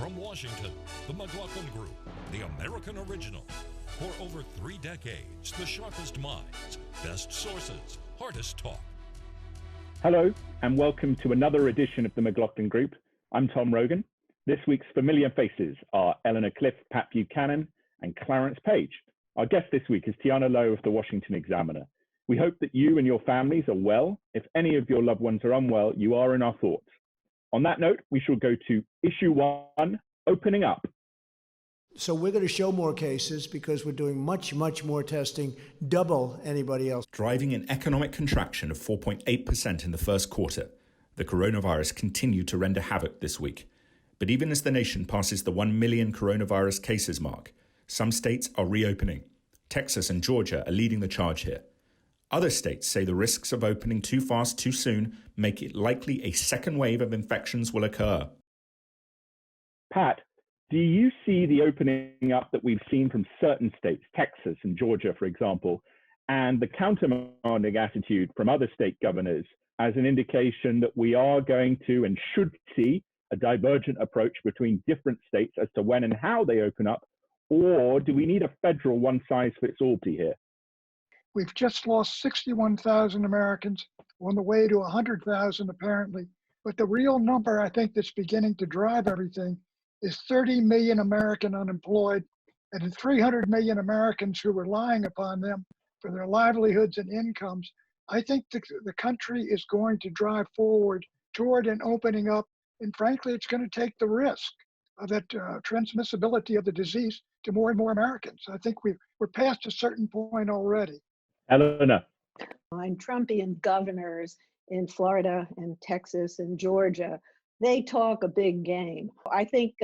From Washington, the McLaughlin Group, the American original. For over 3 decades, the sharpest minds, best sources, hardest talk. Hello, and welcome to another edition of the McLaughlin Group. I'm Tom Rogan. This week's familiar faces are Eleanor Cliff, Pat Buchanan, and Clarence Page. Our guest this week is Tiana Lowe of the Washington Examiner. We hope that you and your families are well. If any of your loved ones are unwell, you are in our thoughts. On that note, we shall go to issue 1, opening up. So we're going to show more cases because we're doing much more testing, double anybody else. Driving an economic contraction of 4.8% in the first quarter, the coronavirus continued to render havoc this week. But even as the nation passes the 1 million coronavirus cases mark, some states are reopening. Texas and Georgia are leading the charge here. Other states say the risks of opening too fast too soon make it likely a second wave of infections will occur. Pat, do you see the opening up that we've seen from certain states, Texas and Georgia, for example, and the countermanding attitude from other state governors as an indication that we are going to and should see a divergent approach between different states as to when and how they open up? Or do we need a federal one-size-fits-all here? We've just lost 61,000 Americans, on the way to 100,000 apparently. But the real number I think that's beginning to drive everything is 30 million American unemployed and 300 million Americans who are relying upon them for their livelihoods and incomes. I think the country is going to drive forward toward an opening up. And frankly, it's going to take the risk of that transmissibility of the disease to more and more Americans. I think we're past a certain point already. Eleanor. And Trumpian governors in Florida and Texas and Georgia, they talk a big game. I think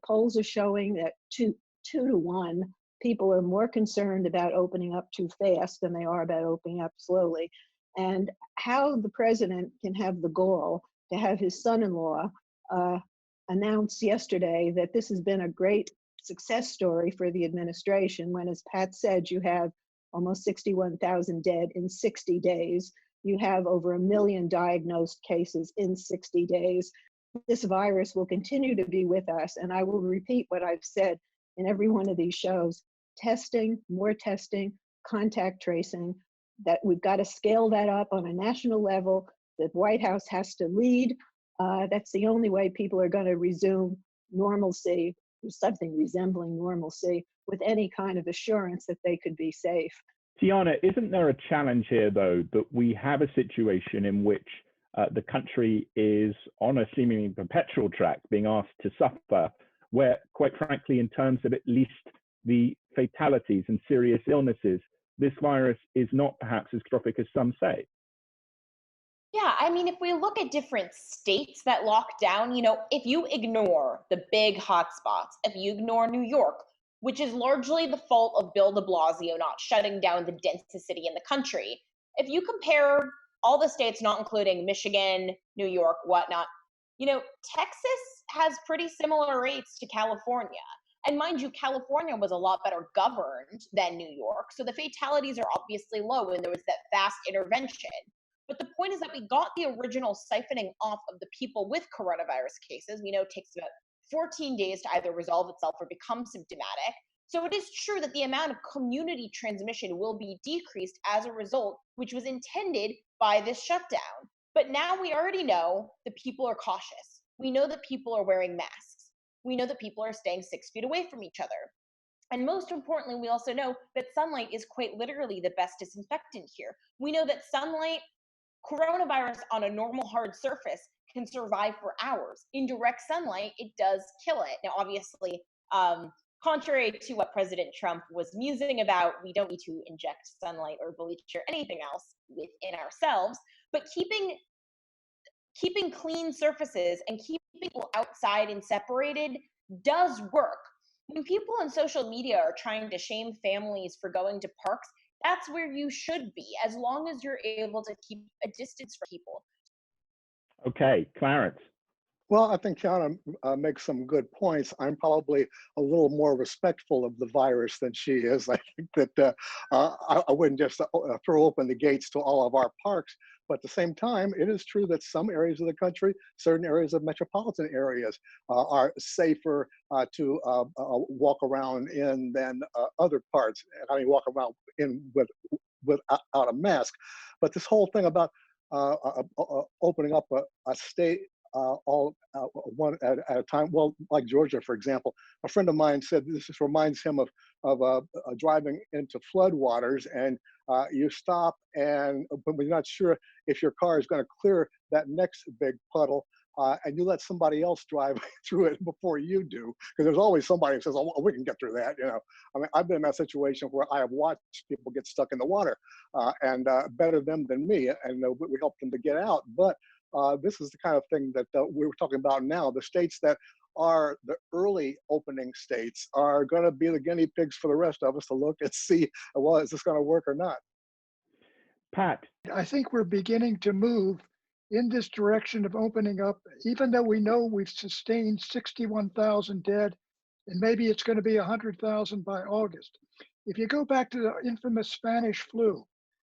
polls are showing that 2 to 1, people are more concerned about opening up too fast than they are about opening up slowly. And how the president can have the gall to have his son-in-law announce yesterday that this has been a great success story for the administration, when, as Pat said, you have almost 61,000 dead in 60 days. You have over 1 million diagnosed cases in 60 days. This virus will continue to be with us, and I will repeat what I've said in every one of these shows. Testing, more testing, contact tracing, that we've got to scale that up on a national level. The White House has to lead. That's the only way people are going to resume normalcy, something resembling normalcy, with any kind of assurance that they could be safe. Tiana, isn't there a challenge here, though, that we have a situation in which the country is on a seemingly perpetual track, being asked to suffer, where, quite frankly, in terms of at least the fatalities and serious illnesses, this virus is not perhaps as catastrophic as some say? Yeah, I mean, if we look at different states that lock down, if you ignore the big hotspots, if you ignore New York, which is largely the fault of Bill de Blasio not shutting down the densest city in the country, if you compare all the states, not including Michigan, New York, whatnot, Texas has pretty similar rates to California. And mind you, California was a lot better governed than New York, so the fatalities are obviously low, and there was that fast intervention. But the point is that we got the original siphoning off of the people with coronavirus cases. We know it takes about 14 days to either resolve itself or become symptomatic. So it is true that the amount of community transmission will be decreased as a result, which was intended by this shutdown. But now we already know that people are cautious. We know that people are wearing masks. We know that people are staying 6 feet away from each other. And most importantly, we also know that sunlight is quite literally the best disinfectant here. We know that coronavirus on a normal hard surface can survive for hours. In direct sunlight, it does kill it. Now, obviously, contrary to what President Trump was musing about, we don't need to inject sunlight or bleach or anything else within ourselves, but keeping clean surfaces and keeping people outside and separated does work. When people on social media are trying to shame families for going to parks, that's where you should be, as long as you're able to keep a distance from people. Okay, Clarence. Well, I think Tiana makes some good points. I'm probably a little more respectful of the virus than she is. I think that I wouldn't just throw open the gates to all of our parks, But at the same time, it is true that some areas of the country, certain areas of metropolitan areas, are safer to walk around in than other parts. I mean, walk around in without a mask. But this whole thing about opening up a state all one at a time. Well, like Georgia, for example, a friend of mine said this just reminds him of driving into floodwaters, and you stop, and but you're not sure if your car is going to clear that next big puddle. And you let somebody else drive through it before you do, because there's always somebody who says, "Oh, we can get through that." You know, I mean, I've been in that situation where I have watched people get stuck in the water, and better them than me, and we help them to get out. But this is the kind of thing that we were talking about now. The states that are the early opening states are going to be the guinea pigs for the rest of us to look and see, well, is this going to work or not? Pat. I think we're beginning to move in this direction of opening up, even though we know we've sustained 61,000 dead, and maybe it's going to be 100,000 by August. If you go back to the infamous Spanish flu,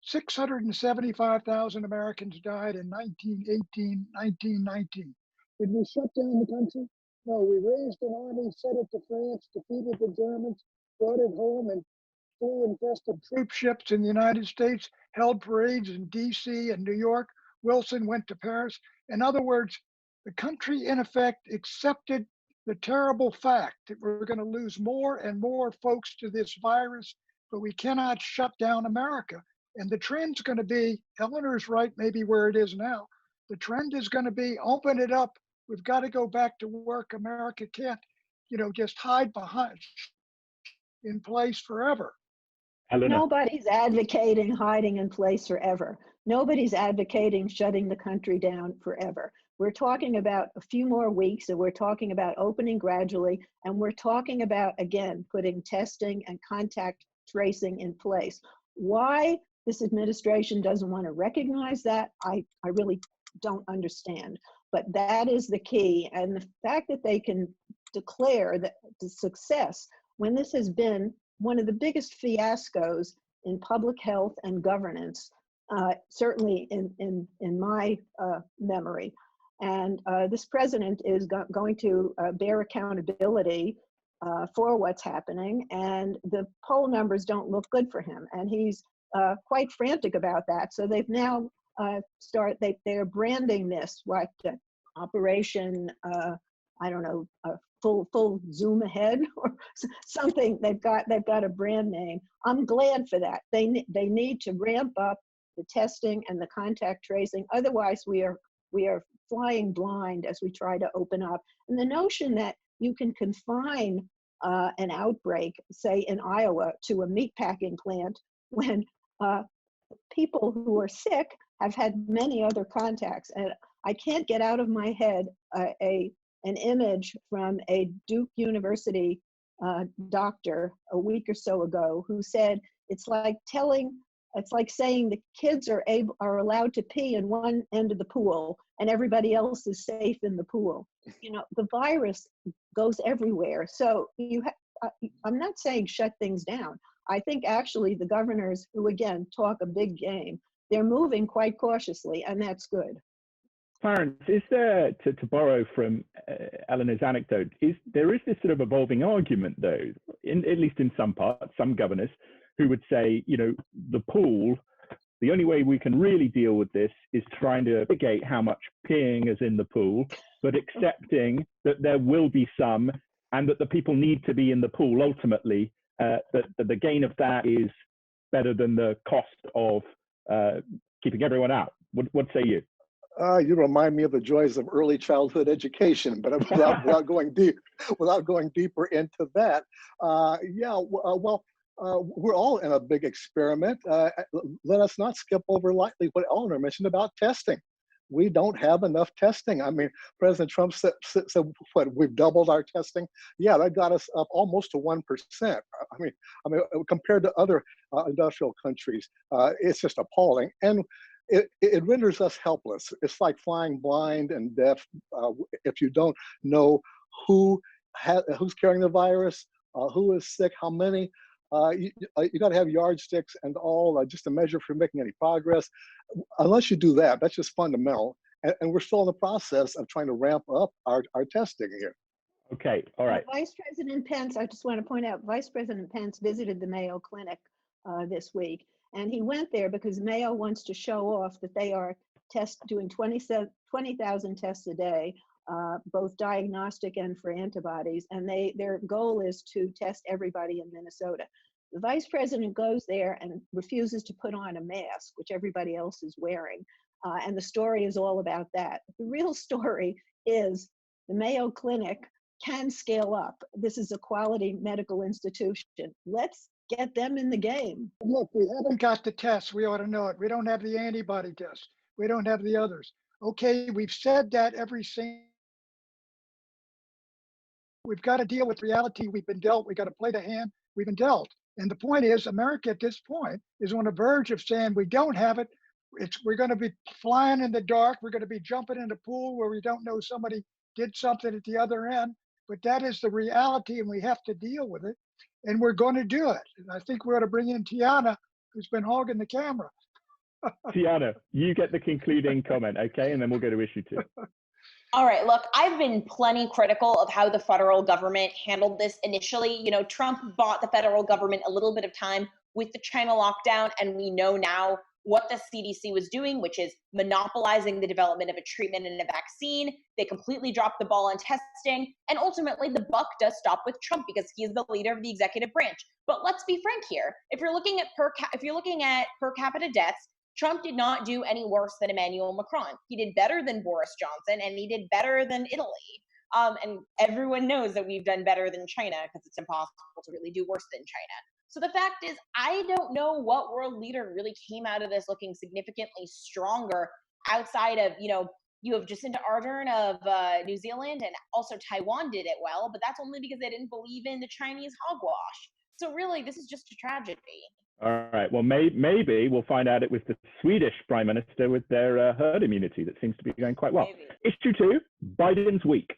675,000 Americans died in 1918, 1919. Did we shut down the country? No, we raised an army, sent it to France, defeated the Germans, brought it home, and flew infested troop ships in the United States, held parades in DC and New York. Wilson went to Paris. In other words, the country, in effect, accepted the terrible fact that we're going to lose more and more folks to this virus, but we cannot shut down America. And the trend's going to be, Eleanor's right, maybe where it is now. The trend is going to be, open it up. We've got to go back to work. America can't, just hide behind in place forever. Eleanor. Nobody's advocating hiding in place forever. Nobody's advocating shutting the country down forever. We're talking about a few more weeks, and we're talking about opening gradually, and we're talking about, again, putting testing and contact tracing in place. Why this administration doesn't want to recognize that, I really don't understand. But that is the key. And the fact that they can declare that the success, when this has been one of the biggest fiascos in public health and governance, certainly in my memory. And this president is going to bear accountability for what's happening, and the poll numbers don't look good for him. And he's quite frantic about that. So they've now they're branding this, what, Operation, I don't know, full zoom ahead or something. They've got a brand name. I'm glad for that. They need to ramp up the testing and the contact tracing. Otherwise, we are flying blind as we try to open up. And the notion that you can confine an outbreak, say in Iowa, to a meatpacking plant when people who are sick have had many other contacts. And I can't get out of my head an image from a Duke University doctor a week or so ago who said it's like saying the kids are allowed to pee in one end of the pool and everybody else is safe in the pool. The virus goes everywhere. So I'm not saying shut things down. I think actually the governors, who again talk a big game, they're moving quite cautiously, and that's good. Clarence, is there, to borrow from Eleanor's anecdote, there is this sort of evolving argument, though, at least in some parts, some governors who would say, the pool, the only way we can really deal with this is trying to mitigate how much peeing is in the pool, but accepting that there will be some, and that the people need to be in the pool ultimately, that the gain of that is better than the cost of keeping everyone out. What say you? You remind me of the joys of early childhood education, but without going deeper into that, we're all in a big experiment. Let us not skip over lightly what Eleanor mentioned about testing. We don't have enough testing. I mean, President Trump said what, we've doubled our testing. Yeah, that got us up almost to 1%. I mean, compared to other industrial countries, it's just appalling. And it renders us helpless. It's like flying blind and deaf if you don't know who's carrying the virus, who is sick, how many. You got to have yardsticks and all just to measure if you're making any progress. unless you do that, that's just fundamental. And we're still in the process of trying to ramp up our testing here. Okay, all right. Vice President Pence, I just want to point out, Vice President Pence visited the Mayo Clinic this week, and he went there because Mayo wants to show off that they are doing 20,000 tests a day, both diagnostic and for antibodies, and their goal is to test everybody in Minnesota. The vice president goes there and refuses to put on a mask, which everybody else is wearing, and the story is all about that. The real story is the Mayo Clinic can scale up. This is a quality medical institution. Let's get them in the game. Look, we haven't got the tests. We ought to know it. We don't have the antibody test. We don't have the others. Okay, we've said that every single. We've got to deal with reality we've been dealt. We've got to play the hand we've been dealt. And the point is, America at this point is on the verge of saying we don't have it. We're going to be flying in the dark. We're going to be jumping in a pool where we don't know somebody did something at the other end. But that is the reality, and we have to deal with it. And we're going to do it. And I think we ought to bring in Tiana, who's been hogging the camera. Tiana, you get the concluding comment, okay? And then we'll go to issue 2. All right, look, I've been plenty critical of how the federal government handled this initially. You know, Trump bought the federal government a little bit of time with the China lockdown, and we know now what the CDC was doing, which is monopolizing the development of a treatment and a vaccine. They completely dropped the ball on testing, and ultimately the buck does stop with Trump because he is the leader of the executive branch. But let's be frank here: if you're looking at per capita deaths, Trump did not do any worse than Emmanuel Macron. He did better than Boris Johnson, and he did better than Italy. And everyone knows that we've done better than China because it's impossible to really do worse than China. So the fact is, I don't know what world leader really came out of this looking significantly stronger outside of, you have Jacinda Ardern of New Zealand, and also Taiwan did it well, but that's only because they didn't believe in the Chinese hogwash. So really, this is just a tragedy. All right. Well, maybe we'll find out it was the Swedish prime minister with their herd immunity that seems to be going quite well. Maybe. Issue 2, Biden's week.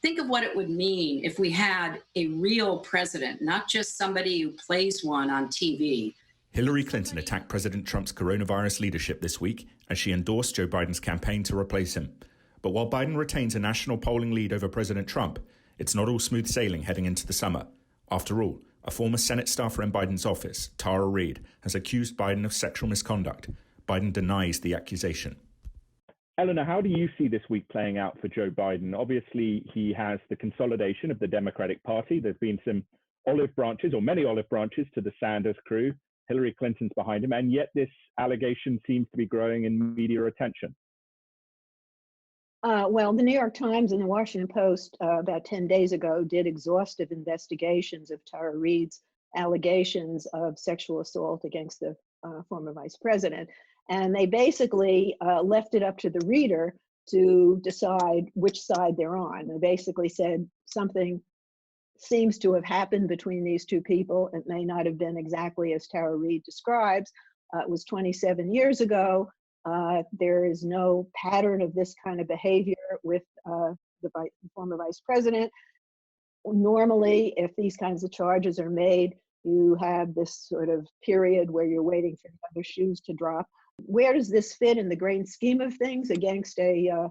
Think of what it would mean if we had a real president, not just somebody who plays one on TV. Hillary Clinton attacked President Trump's coronavirus leadership this week as she endorsed Joe Biden's campaign to replace him. But while Biden retains a national polling lead over President Trump, it's not all smooth sailing heading into the summer. After all, a former Senate staffer in Biden's office, Tara Reade, has accused Biden of sexual misconduct. Biden denies the accusation. Eleanor, how do you see this week playing out for Joe Biden? Obviously, he has the consolidation of the Democratic Party. There's been some olive branches, or many olive branches, to the Sanders crew. Hillary Clinton's behind him, and yet this allegation seems to be growing in media attention. Well, the New York Times and the Washington Post about 10 days ago did exhaustive investigations of Tara Reade's allegations of sexual assault against the former vice president. And they basically left it up to the reader to decide which side they're on. They basically said something seems to have happened between these two people. It may not have been exactly as Tara Reade describes. It was 27 years ago. There is no pattern of this kind of behavior with the former vice president. Normally, if these kinds of charges are made, you have this sort of period where you're waiting for the other shoes to drop. Where does this fit in the grand scheme of things against a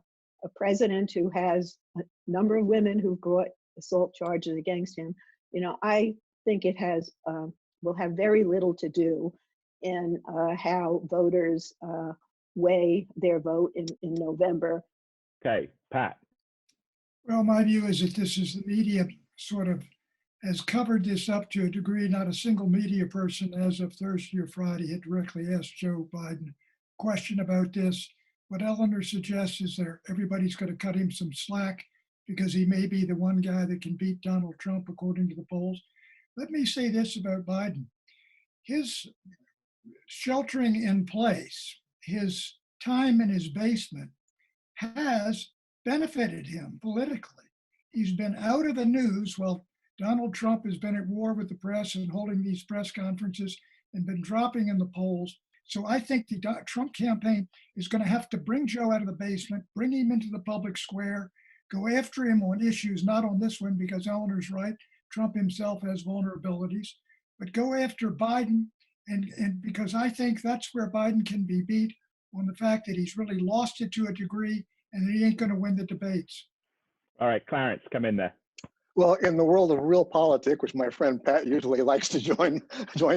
president who has a number of women who've brought assault charges against him? I think it has will have very little to do in how voters weigh their vote in November. Okay, Pat. Well, my view is that this is the media sort of has covered this up to a degree. Not a single media person as of Thursday or Friday had directly asked Joe Biden a question about this. What Eleanor suggests is that everybody's going to cut him some slack because he may be the one guy that can beat Donald Trump, according to the polls. Let me say this about Biden. His sheltering in place, his time in his basement has benefited him politically. He's been out of the news while Donald Trump has been at war with the press and holding these press conferences and been dropping in the polls. So I think the Trump campaign is going to have to bring Joe out of the basement, bring him into the public square, go after him on issues, not on this one because Eleanor's right, Trump himself has vulnerabilities, but go after Biden and because I think that's where Biden can be beat on the fact that he's really lost it to a degree and that he ain't going to win the debates. All right, Clarence, come in there. Well, in the world of real politics, which my friend Pat usually likes to join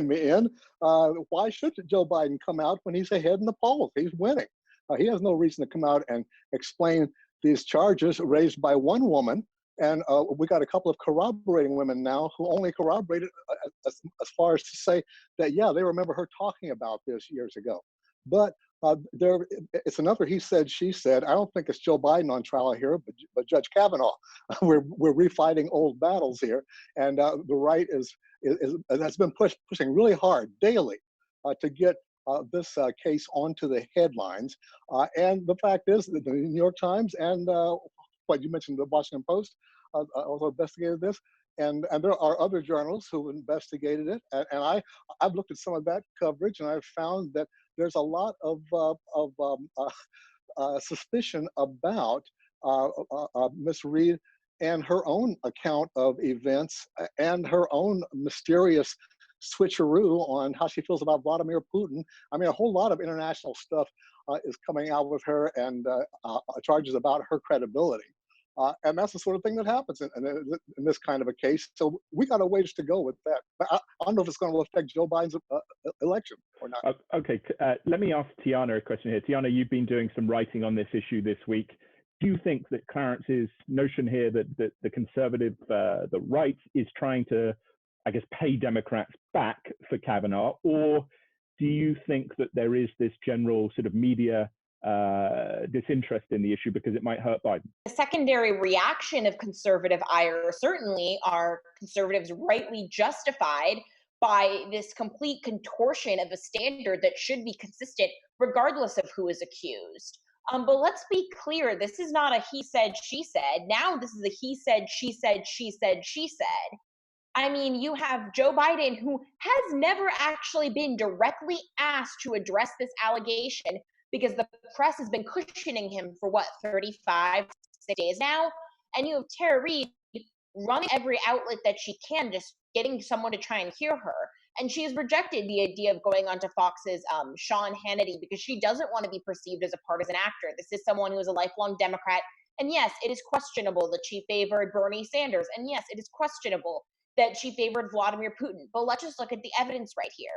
me in, why should Joe Biden come out when he's ahead in the polls? He's winning. He has no reason to come out and explain these charges raised by one woman. And we got a couple of corroborating women now who only corroborated as far as to say that, yeah, they remember her talking about this years ago. But it's another he said, she said. I don't think it's Joe Biden on trial here, but Judge Kavanaugh. We're refighting old battles here, and the right has been pushing really hard daily to get this case onto the headlines. And the fact is that the New York Times and what you mentioned, the Washington Post, also investigated this. And there are other journalists who investigated it. And I've looked at some of that coverage, and I've found that there's a lot of suspicion about Miss Reed and her own account of events and her own mysterious switcheroo on how she feels about Vladimir Putin. I mean, a whole lot of international stuff is coming out with her, and charges about her credibility. And that's the sort of thing that happens in this kind of a case. So we got a ways to go with that. But I don't know if it's going to affect Joe Biden's election or not. Okay, let me ask Tiana a question here. Tiana, you've been doing some writing on this issue this week. Do you think that Clarence's notion here that the conservative, the right, is trying to, I guess, pay Democrats back for Kavanaugh, or do you think that there is this general sort of media disinterest in the issue because it might hurt Biden? The secondary reaction of conservative ire certainly are conservatives rightly justified by this complete contortion of a standard that should be consistent regardless of who is accused. But let's be clear, this is not a he said, she said. Now this is a he said, she said, she said, she said. I mean, you have Joe Biden, who has never actually been directly asked to address this allegation because the press has been cushioning him for 35 days now. And you have Tara Reid running every outlet that she can, just getting someone to try and hear her. And she has rejected the idea of going onto Fox's Sean Hannity because she doesn't want to be perceived as a partisan actor. This is someone who is a lifelong Democrat. And yes, it is questionable that she favored Bernie Sanders. And yes, it is questionable that she favored Vladimir Putin. But let's just look at the evidence right here.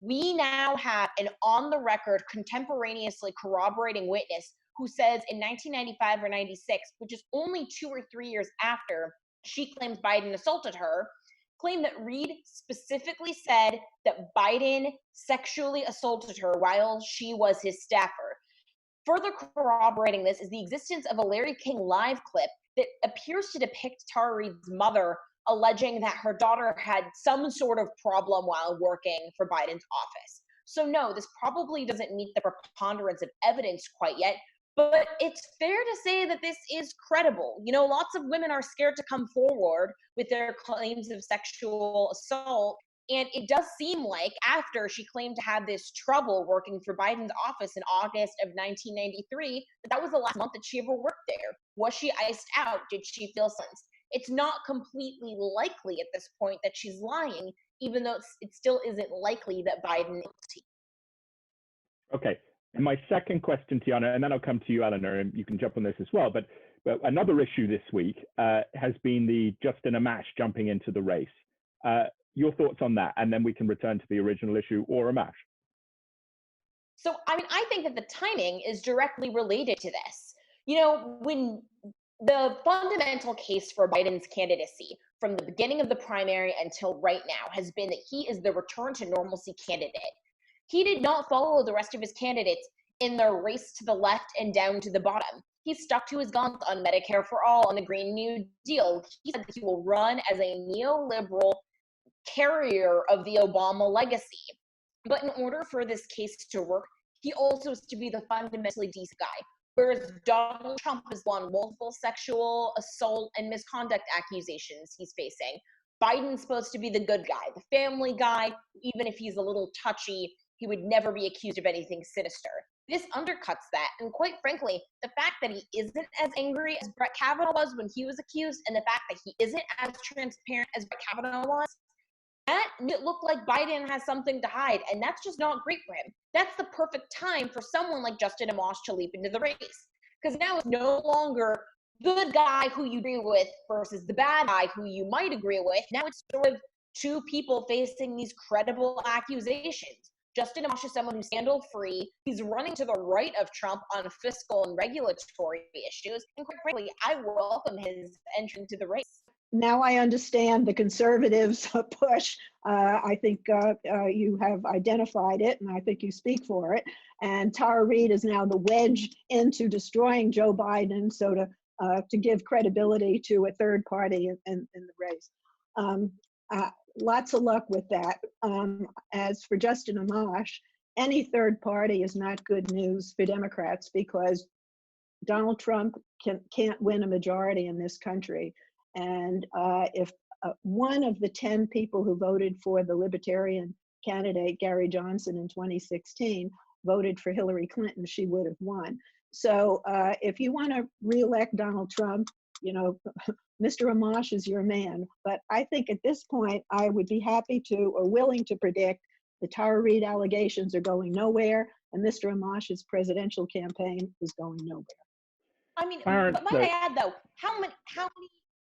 We now have an on-the-record, contemporaneously corroborating witness who says in 1995 or 96, which is only 2 or 3 years after she claims Biden assaulted her, claimed that Reid specifically said that Biden sexually assaulted her while she was his staffer. Further corroborating this is the existence of a Larry King live clip that appears to depict Tara Reid's mother alleging that her daughter had some sort of problem while working for Biden's office. So no, this probably doesn't meet the preponderance of evidence quite yet, but it's fair to say that this is credible. You know, lots of women are scared to come forward with their claims of sexual assault. And it does seem like after she claimed to have this trouble working for Biden's office in August of 1993, that was the last month that she ever worked there. Was she iced out? Did she feel silenced? It's not completely likely at this point that she's lying, even though it still isn't likely that Biden is guilty. Okay. And my second question, Tiana, and then I'll come to you, Eleanor, and you can jump on this as well. But another issue this week has been the Justin Amash jumping into the race. Your thoughts on that, and then we can return to the original issue or Amash. So, I mean, I think that the timing is directly related to this. You know, when the fundamental case for Biden's candidacy from the beginning of the primary until right now has been that he is the return to normalcy candidate. He did not follow the rest of his candidates in the race to the left and down to the bottom. He stuck to his guns on Medicare for all, on the Green New Deal. He said that he will run as a neoliberal carrier of the Obama legacy. But in order for this case to work, he also is to be the fundamentally decent guy. Whereas Donald Trump has won multiple sexual assault and misconduct accusations he's facing. Biden's supposed to be the good guy, the family guy. Even if he's a little touchy, he would never be accused of anything sinister. This undercuts that. And quite frankly, the fact that he isn't as angry as Brett Kavanaugh was when he was accused, and the fact that he isn't as transparent as Brett Kavanaugh was, that it looked like Biden has something to hide, and that's just not great for him. that's the perfect time for someone like Justin Amash to leap into the race. Because now it's no longer the guy who you agree with versus the bad guy who you might agree with. Now it's sort of two people facing these credible accusations. Justin Amash is someone who's scandal-free. He's running to the right of Trump on fiscal and regulatory issues. And quite frankly, I welcome his entry into the race. Now I understand the conservatives' push. I think you have identified it, and I think you speak for it. And Tara Reid is now the wedge into destroying Joe Biden, so to give credibility to a third party in the race. Lots of luck with that. As for Justin Amash, any third party is not good news for Democrats because Donald Trump can't win a majority in this country. And if one of the 10 people who voted for the Libertarian candidate, Gary Johnson, in 2016, voted for Hillary Clinton, she would have won. So if you want to reelect Donald Trump, you know, Mr. Amash is your man. But I think at this point, I would be happy to or willing to predict the Tara Reid allegations are going nowhere, and Mr. Amash's presidential campaign is going nowhere. I mean, but might I add though, how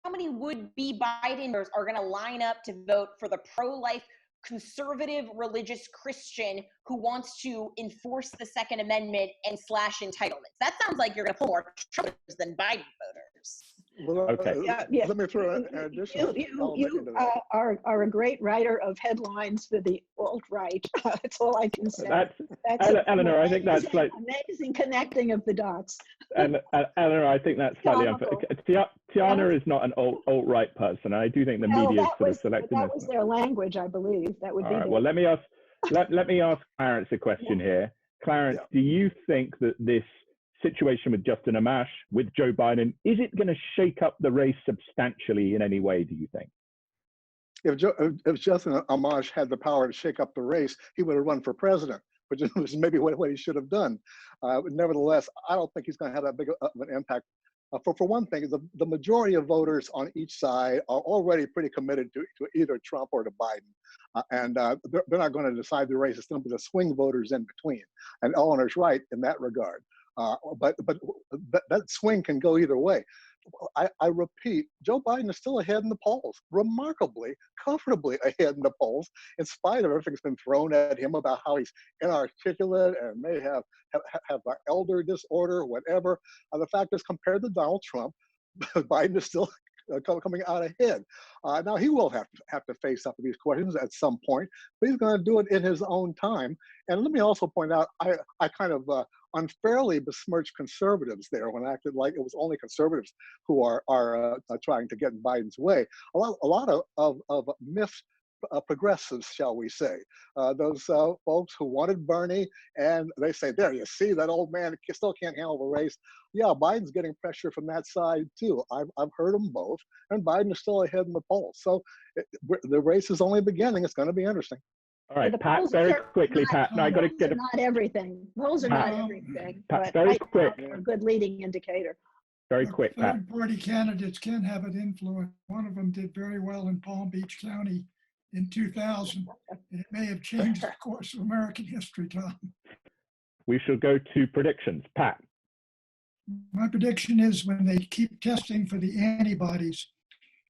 many would-be Bideners are going to line up to vote for the pro-life, conservative, religious Christian who wants to enforce the Second Amendment and slash entitlements? That sounds like you're going to pull more Trumpers than Biden voters. Well, Okay. Let me throw an additional You are a great writer of headlines for the alt-right. That's all I can say. That's Eleanor, I think that's like amazing connecting of the dots. And Eleanor, I think that's slightly unfair. Tiana is not an alt-right person. I do think the media is sort of selecting that was their language, I believe. That would be. All right. Well, let me ask Clarence a question here. Clarence, do you think that this situation with Justin Amash, with Joe Biden, is it going to shake up the race substantially in any way, do you think? If Justin Amash had the power to shake up the race, he would have run for president, which is maybe what he should have done. Nevertheless, I don't think he's going to have that big of an impact. For one thing, the majority of voters on each side are already pretty committed to either Trump or to Biden. And they're not going to decide the race. It's going to be the swing voters in between. And Eleanor's right in that regard. But that swing can go either way. I repeat, Joe Biden is still ahead in the polls, remarkably, comfortably ahead in the polls, in spite of everything that's been thrown at him about how he's inarticulate and may have an elder disorder, whatever. The fact is, compared to Donald Trump, Biden is still coming out ahead. Now he will have to face up to these questions at some point, but he's going to do it in his own time. And let me also point out, I kind of unfairly besmirched conservatives there when I acted like it was only conservatives who are trying to get in Biden's way. A lot of myths. Progressives, shall we say, those folks who wanted Bernie, and they say, there, you see, that old man still can't handle the race. Yeah, Biden's getting pressure from that side too. I've heard them both, and Biden is still ahead in the polls. So the race is only beginning. It's going to be interesting. All right, Pat, very quickly, Pat. No, I got to get not everything. Polls are not everything. Pat, very quick. A good leading indicator. Very quick, Pat. Third-party candidates can have an influence. One of them did very well in Palm Beach County in 2000. And it may have changed the course of American history, Tom. We shall go to predictions. Pat. My prediction is when they keep testing for the antibodies,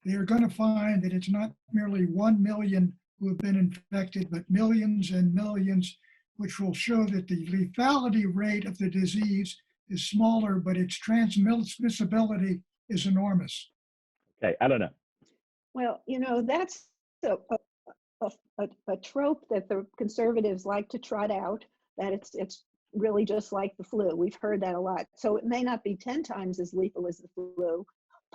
they are going to find that it's not merely 1 million who have been infected, but millions and millions, which will show that the lethality rate of the disease is smaller, but its transmissibility is enormous. Okay, Eleanor. Well, you know, that's a trope that the conservatives like to trot out, that it's really just like the flu. We've heard that a lot. So it may not be 10 times as lethal as the flu,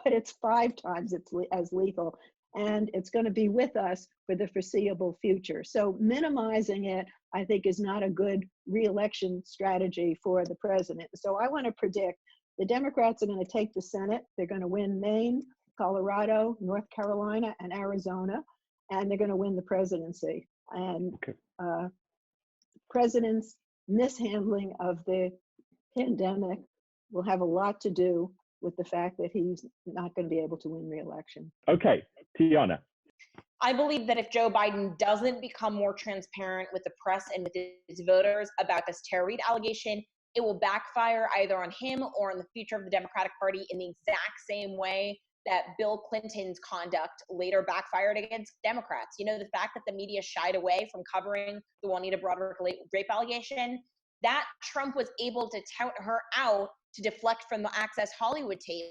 but it's 5 times as lethal. And it's going to be with us for the foreseeable future. So minimizing it, I think, is not a good re-election strategy for the president. So I want to predict the Democrats are going to take the Senate. They're going to win Maine, Colorado, North Carolina, and Arizona, and they're going to win the presidency. And president's mishandling of the pandemic will have a lot to do with the fact that he's not going to be able to win re-election. Okay, Tiana. I believe that if Joe Biden doesn't become more transparent with the press and with his voters about this Tara Reade allegation, it will backfire either on him or on the future of the Democratic Party in the exact same way that Bill Clinton's conduct later backfired against Democrats. You know, the fact that the media shied away from covering the Juanita Broaddrick rape allegation, that Trump was able to tout her out to deflect from the Access Hollywood tape,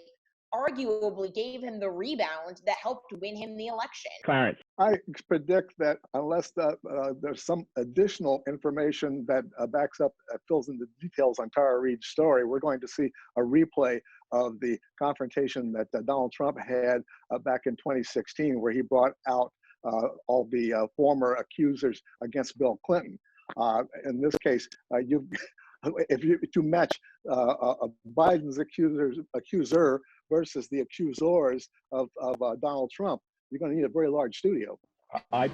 arguably gave him the rebound that helped win him the election. Clarence. I predict that unless there's some additional information that backs up, fills in the details on Tara Reade's story, we're going to see a replay of the confrontation that Donald Trump had back in 2016, where he brought out all the former accusers against Bill Clinton. In this case, if you match Biden's accuser versus the accusers of Donald Trump, you're going to need a very large studio. I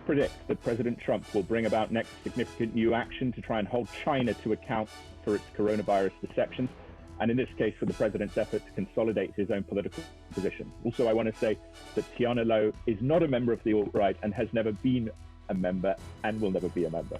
predict that President Trump will bring about next significant new action to try and hold China to account for its coronavirus deceptions, and in this case for the president's effort to consolidate his own political position. Also, I want to say that Tiana Lowe is not a member of the alt-right and has never been a member and will never be a member.